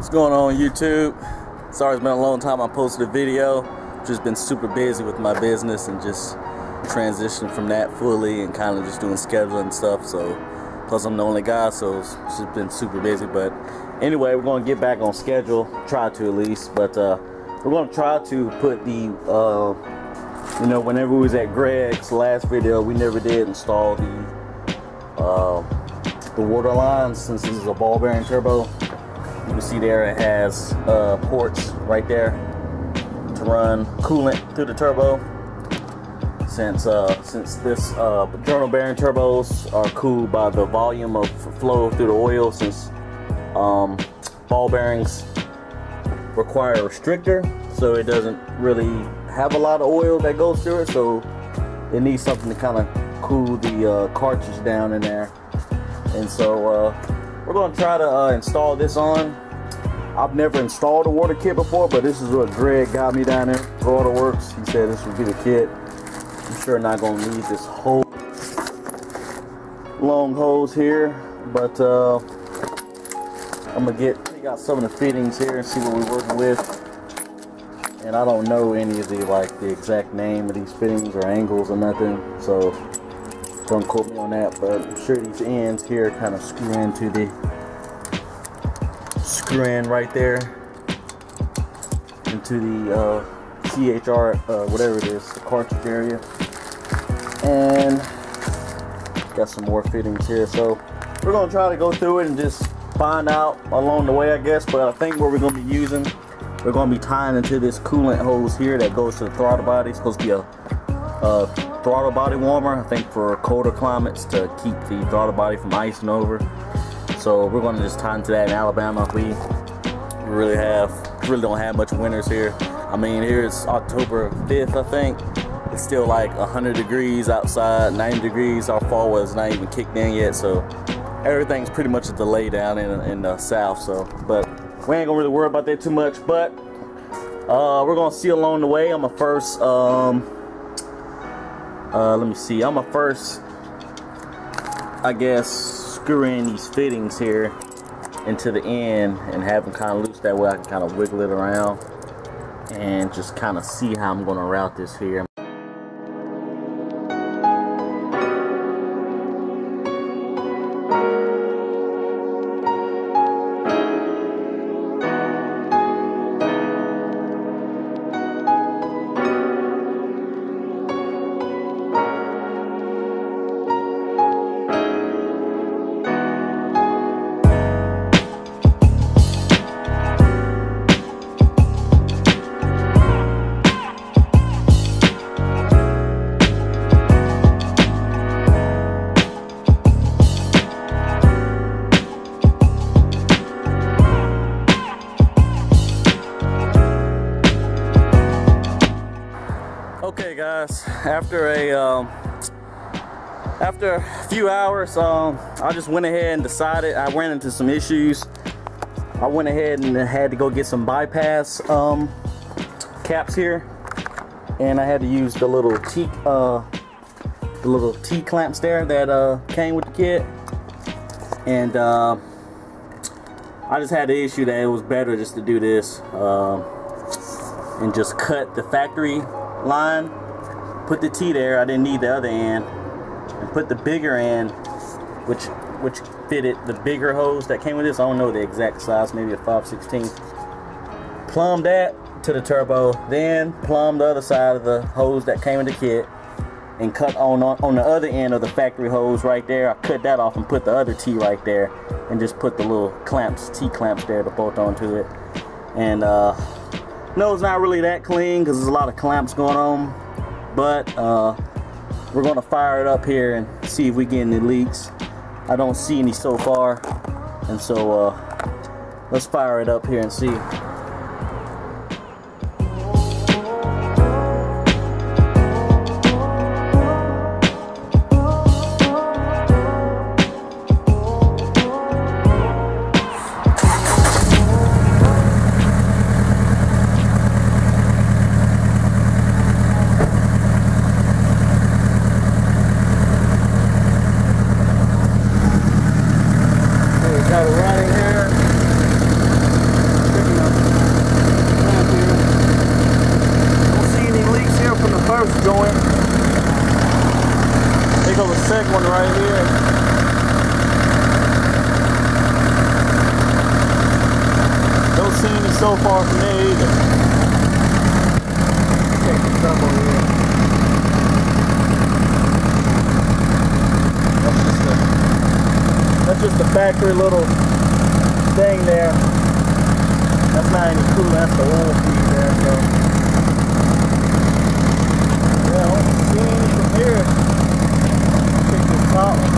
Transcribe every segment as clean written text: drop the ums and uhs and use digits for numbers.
What's going on YouTube? Sorry, it's been a long time I posted a video. Just been super busy with my business and just transitioning from that fully and kind of just doing scheduling and stuff. So plus I'm the only guy, so it's just been super busy. But anyway, we're going to get back on schedule, try to at least. But we're going to try to put the you know, whenever we was at Greg's last video, we never did install the water lines. Since this is a ball bearing turbo, you can see there it has ports right there to run coolant through the turbo. Since this journal bearing turbos are cooled by the volume of flow through the oil, since ball bearings require a restrictor, so it doesn't really have a lot of oil that goes through it, so it needs something to kind of cool the cartridge down in there. And so we're going to try to install this on. I've never installed a water kit before, but this is what Greg got me down there, Goautoworks. He said this would be the kit. I'm sure not going to need this whole long hose here, but I'm going to take out some of the fittings here and see what we're working with. And I don't know any of the exact name of these fittings or angles or nothing, so don't quote me on that, but I'm sure these ends here kind of screw into the right there into the CHR whatever it is, the cartridge area. And got some more fittings here, so we're going to try to go through it and just find out along the way, I guess. But I think what we're going to be using, we're going to be tying into this coolant hose here that goes to the throttle body. It's supposed to be a throttle body warmer, I think, for colder climates, to keep the throttle body from icing over. So we're going to just tie into that in Alabama. We really don't have much winters here. I mean, here it's October 5th, I think. It's still like 100 degrees outside, 90 degrees. Our fall was not even kicked in yet, so everything's pretty much a delay down in the south. So, but we ain't gonna really worry about that too much. But we're gonna see along the way. I'm gonna first let me see. I'm gonna first, I guess, screw in these fittings here into the end and have them kind of loose. That way I can kind of wiggle it around and just kind of see how I'm gonna route this here. Okay guys, after a few hours, I just went ahead and decided. I ran into some issues. I went ahead and had to go get some bypass caps here, and I had to use the little T clamps there that came with the kit. And I just had the issue that it was better just to do this and just cut the factory line, put the T there. I didn't need the other end, and put the bigger end, which fitted the bigger hose that came with this. I don't know the exact size, maybe a 5/16. Plumb that to the turbo, then plumb the other side of the hose that came in the kit, and cut on the other end of the factory hose right there. I cut that off and put the other T right there, and just put the little clamps, T clamps there to bolt onto it. And no, it's not really that clean because there's a lot of clamps going on, but we're going to fire it up here and see if we get any leaks. I don't see any so far, and so let's fire it up here and see. Got it running here. so far from there either. Check the turbo here. That's just a factory little thing there. That's not any coolant, that's the oil feed there. So yeah, I don't see any from here. Check this top one.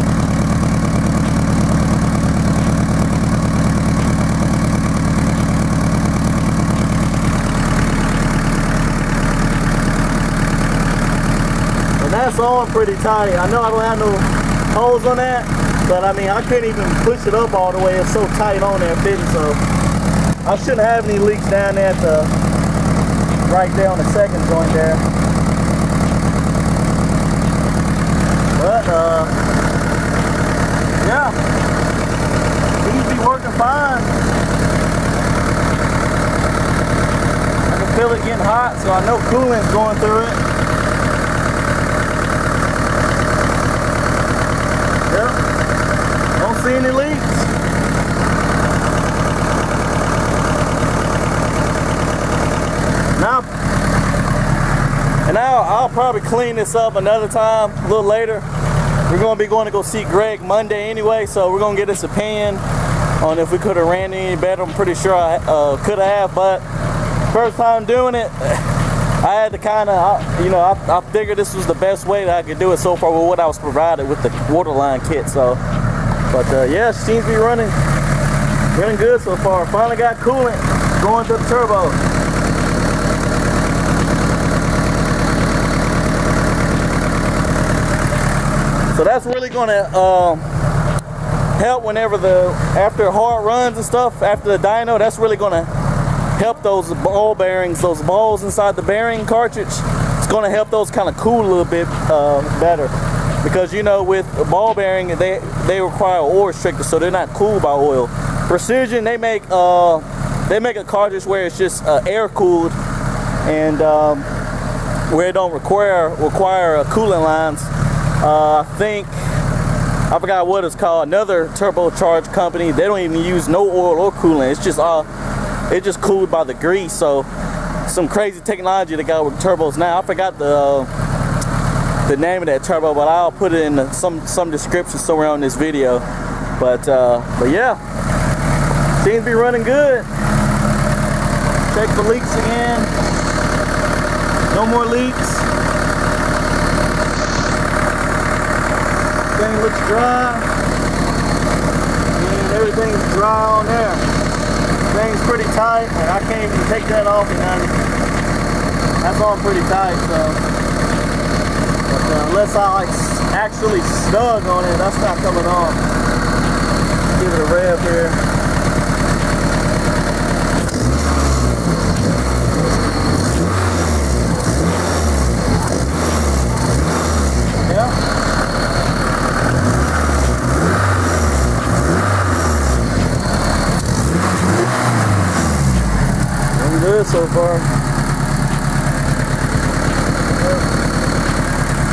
And that's on pretty tight. I know I don't have no holes on that, but I mean I couldn't even push it up all the way. It's so tight on there fitting, so I shouldn't have any leaks down there at the right there on the second joint there. But yeah, seems to be working fine. I can feel it getting hot, so I know coolant's going through it. Yep, don't see any leaks. Now I'll probably clean this up another time, a little later. We're going to be going to go see Greg Monday anyway, so we're going to get his opinion on if we could have ran any better. I'm pretty sure I could have, but first time doing it, I had to kind of, you know, I figured this was the best way that I could do it so far with what I was provided with the waterline kit. So, but yeah, it seems to be running good so far. Finally got coolant going to the turbo. So that's really going to help whenever after hard runs and stuff, after the dyno, that's really going to help those ball bearings, those balls inside the bearing cartridge. It's going to help those kind of cool a little bit better. Because, you know, with a ball bearing, they require oil restrictor, so they're not cooled by oil. Precision, they make a cartridge where it's just air cooled, and where it don't require coolant lines. I think, I forgot what it's called, another turbocharged company, they don't even use no oil or coolant. It's just cooled by the grease. So some crazy technology they got with turbos now. I forgot the name of that turbo, but I'll put it in some description somewhere on this video. But yeah, seems to be running good. Check the leaks again. No more leaks. Everything looks dry, and everything's dry on there. Thing's pretty tight, and I can't even take that off and that's all pretty tight. So, but unless I like actually snug on it, that's not coming off. Give it a rev here. Good so far.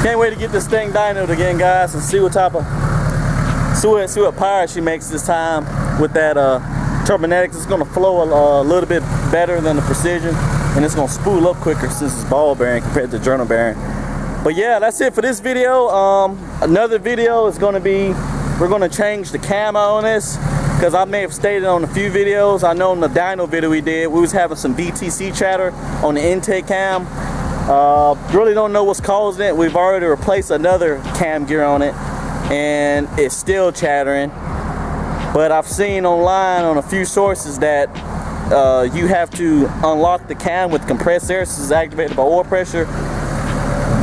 Can't wait to get this thing dynoed again, guys, and see what type of see what power she makes this time with that Turbonetics. It's gonna flow a little bit better than the Precision, and it's gonna spool up quicker since it's ball bearing compared to journal bearing. But yeah, that's it for this video. Another video is gonna be, we're gonna change the camo on this, because I may have stated on a few videos. I know in the dyno video we did, we was having some VTC chatter on the intake cam. Really don't know what's causing it. We've already replaced another cam gear on it, and it's still chattering. But I've seen online on a few sources that you have to unlock the cam with compressed air. This is activated by oil pressure.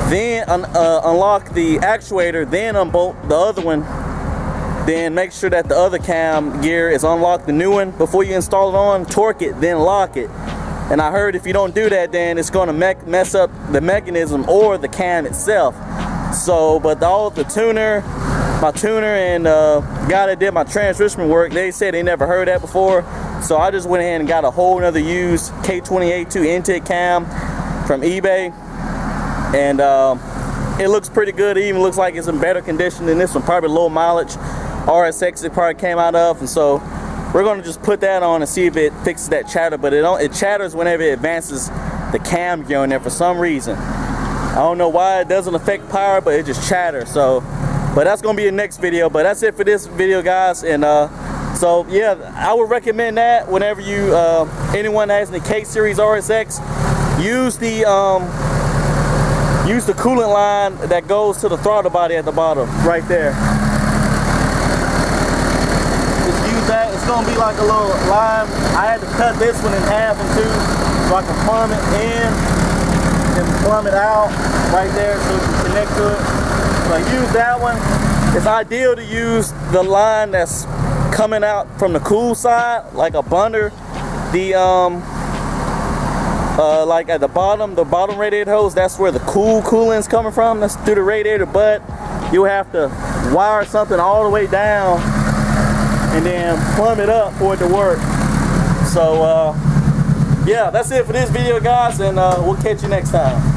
Then unlock the actuator, then unbolt the other one. Then make sure that the other cam gear is unlocked, the new one, before you install it on, torque it, then lock it. And I heard if you don't do that, then it's going to mess up the mechanism or the cam itself. So, but my tuner and guy that did my transmission work, they said they never heard that before. So I just went ahead and got a whole nother used K28-2 intake cam from eBay. And it looks pretty good. It even looks like it's in better condition than this one, probably low mileage. RSX it probably came out of, and so we're gonna just put that on and see if it fixes that chatter. But it chatters whenever it advances the cam gear on there for some reason. I don't know why it doesn't affect power, but it just chatters. So, but that's gonna be the next video. But that's it for this video, guys. And so yeah, I would recommend that whenever you anyone that has an K series RSX, use the coolant line that goes to the throttle body at the bottom, right there. Just use that. It's gonna be like a little line. I had to cut this one in half and two so I can plumb it in and plumb it out right there so you can connect to it. So I use that one. It's ideal to use the line that's coming out from the cool side, like a bundle. The like at the bottom radiator hose, that's where the coolant's coming from. That's through the radiator, but you'll have to wire something all the way down and then plumb it up for it to work. So yeah, that's it for this video, guys, and we'll catch you next time.